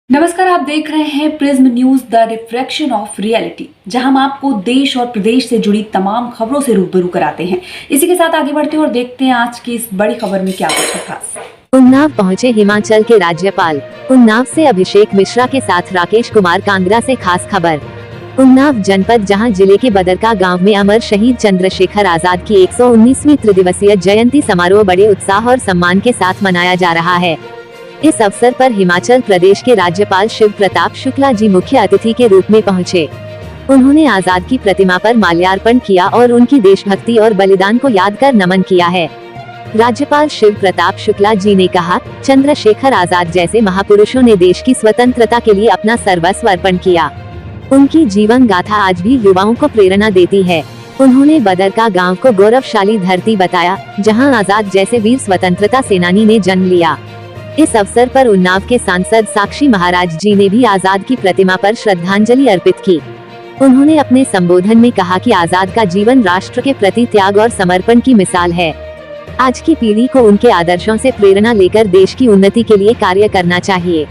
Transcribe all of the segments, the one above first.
नमस्कार, आप देख रहे हैं prism news the reflection of reality, जहां हम आपको देश और प्रदेश से जुड़ी तमाम खबरों से रूबरू कराते हैं। इसी के साथ आगे बढ़ते हैं और देखते हैं आज की इस बड़ी खबर में क्या कुछ है खास। उन्नाव पहुंचे हिमाचल के राज्यपाल। उन्नाव से अभिषेक मिश्रा के साथ राकेश कुमार कांगड़ा से खास खबर। उन्नाव जनपद जहां जिले के बदरका गांव में अमर शहीद चंद्रशेखर आजाद की 119वीं त्रिदिवसीय जयंती समारोह बड़े उत्साह और सम्मान के साथ मनाया जा रहा है। इस अवसर पर हिमाचल प्रदेश के राज्यपाल शिव प्रताप शुक्ला जी मुख्य अतिथि के रूप में पहुंचे। उन्होंने आजाद की प्रतिमा पर माल्यार्पण किया और उनकी देशभक्ति और बलिदान को याद कर नमन किया है। राज्यपाल शिव प्रताप शुक्ला जी ने कहा, चंद्रशेखर आजाद जैसे महापुरुषों ने देश की स्वतंत्रता के लिए अपना सर्वस्व अर्पण किया। उनकी जीवन गाथा आज भी युवाओं को प्रेरणा देती है। उन्होंने बदरका गांव को गौरवशाली धरती बताया, जहां आजाद जैसे वीर स्वतंत्रता सेनानी ने जन्म लिया। इस अवसर पर उन्नाव के सांसद साक्षी महाराज जी ने भी आजाद की प्रतिमा पर श्रद्धांजलि अर्पित की। उन्होंने अपने संबोधन में कहा कि आजाद का जीवन राष्ट्र के प्रति त्याग और समर्पण की मिसाल है। आज की पीढ़ी को उनके आदर्शों से प्रेरणा लेकर देश की उन्नति के लिए कार्य करना चाहिए।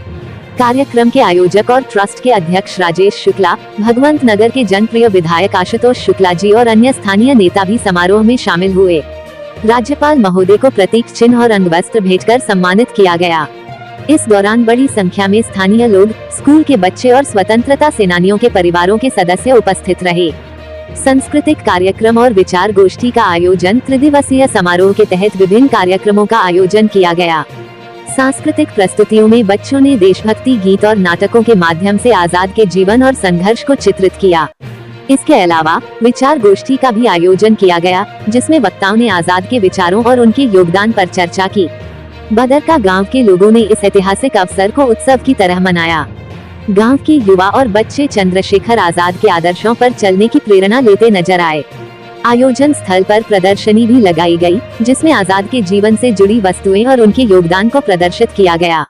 कार्यक्रम के आयोजक और ट्रस्ट के अध्यक्ष राजेश शुक्ला, भगवंत नगर के जनप्रिय विधायक आशुतोष शुक्ला जी और अन्य स्थानीय नेता भी समारोह में शामिल हुए। राज्यपाल महोदय को प्रतीक चिन्ह और अंगवस्त्र भेंटकर सम्मानित किया गया। इस दौरान बड़ी संख्या में स्थानीय लोग, स्कूल के बच्चे और स्वतंत्रता सेनानियों के परिवारों के सदस्य उपस्थित रहे। सांस्कृतिक कार्यक्रम और विचार गोष्ठी का आयोजन। त्रिदिवसीय समारोह के तहत विभिन्न कार्यक्रमों का आयोजन किया गया। सांस्कृतिक प्रस्तुतियों में बच्चों ने देशभक्ति गीत और नाटकों के माध्यम से आजाद के जीवन और संघर्ष को चित्रित किया। इसके अलावा विचार गोष्ठी का भी आयोजन किया गया, जिसमें वक्ताओं ने आजाद के विचारों और उनके योगदान पर चर्चा की। बदरका गांव के लोगों ने इस ऐतिहासिक अवसर को उत्सव की तरह मनाया। गांव के युवा और बच्चे चंद्रशेखर आजाद के आदर्शों पर चलने की प्रेरणा लेते नजर आए। आयोजन स्थल पर प्रदर्शनी भी लगाई गई, जिसमें आजाद के जीवन से जुड़ी वस्तुएं और उनके योगदान को प्रदर्शित किया गया।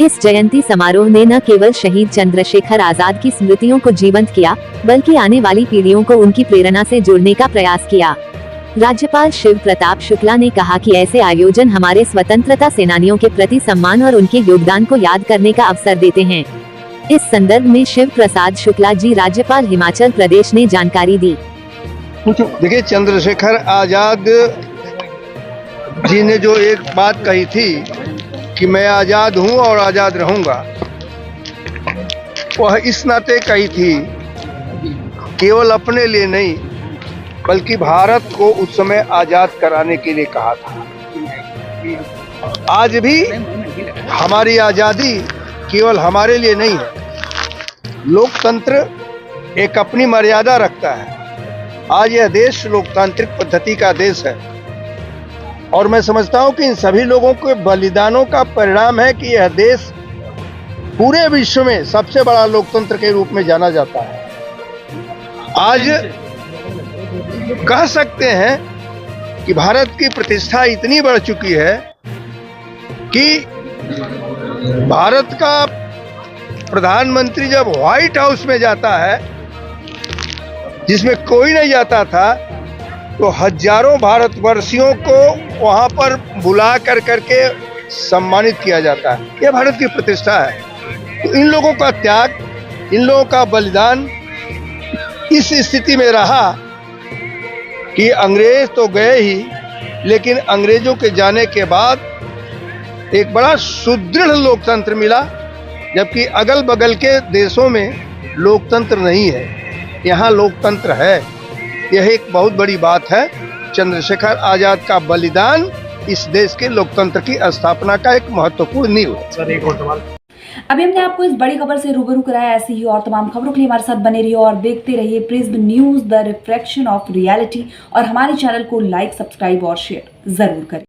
इस जयंती समारोह ने न केवल शहीद चंद्रशेखर आजाद की स्मृतियों को जीवंत किया, बल्कि आने वाली पीढ़ियों को उनकी प्रेरणा से जोड़ने का प्रयास किया। राज्यपाल शिव प्रताप शुक्ला ने कहा कि ऐसे आयोजन हमारे स्वतंत्रता सेनानियों के प्रति सम्मान और उनके योगदान को याद करने का अवसर देते हैं। इस संदर्भ में शिव प्रसाद शुक्ला जी, राज्यपाल हिमाचल प्रदेश ने जानकारी दी। देखिए, चंद्रशेखर आजाद जी ने जो एक बात कही थी कि मैं आजाद हूं और आजाद रहूंगा, वह इस नाते कही थी, केवल अपने लिए नहीं बल्कि भारत को उस समय आजाद कराने के लिए कहा था। आज भी हमारी आजादी केवल हमारे लिए नहीं है। लोकतंत्र एक अपनी मर्यादा रखता है। आज यह देश लोकतांत्रिक पद्धति का देश है और मैं समझता हूं कि इन सभी लोगों के बलिदानों का परिणाम है कि यह देश पूरे विश्व में सबसे बड़ा लोकतंत्र के रूप में जाना जाता है। आज कह सकते हैं कि भारत की प्रतिष्ठा इतनी बढ़ चुकी है कि भारत का प्रधानमंत्री जब व्हाइट हाउस में जाता है, जिसमें कोई नहीं जाता था, तो हजारों भारतवर्षियों को वहां पर बुला कर करके सम्मानित किया जाता है। यह भारत की प्रतिष्ठा है। तो इन लोगों का त्याग, इन लोगों का बलिदान इस स्थिति में रहा कि अंग्रेज तो गए ही, लेकिन अंग्रेजों के जाने के बाद एक बड़ा सुदृढ़ लोकतंत्र मिला, जबकि अगल बगल के देशों में लोकतंत्र नहीं है। यहाँ लोकतंत्र है। यह एक बहुत बड़ी बात है। चंद्रशेखर आजाद का बलिदान इस देश के लोकतंत्र की स्थापना का एक महत्वपूर्ण नींव है। सर, एक और सवाल। अभी हमने आपको इस बड़ी खबर से रूबरू कराया। ऐसी ही और तमाम खबरों के लिए हमारे साथ बने रहिए और देखते रहिए prism news the reflection of reality, और हमारे चैनल को लाइक, सब्सक्राइब और शेयर जरूर करें।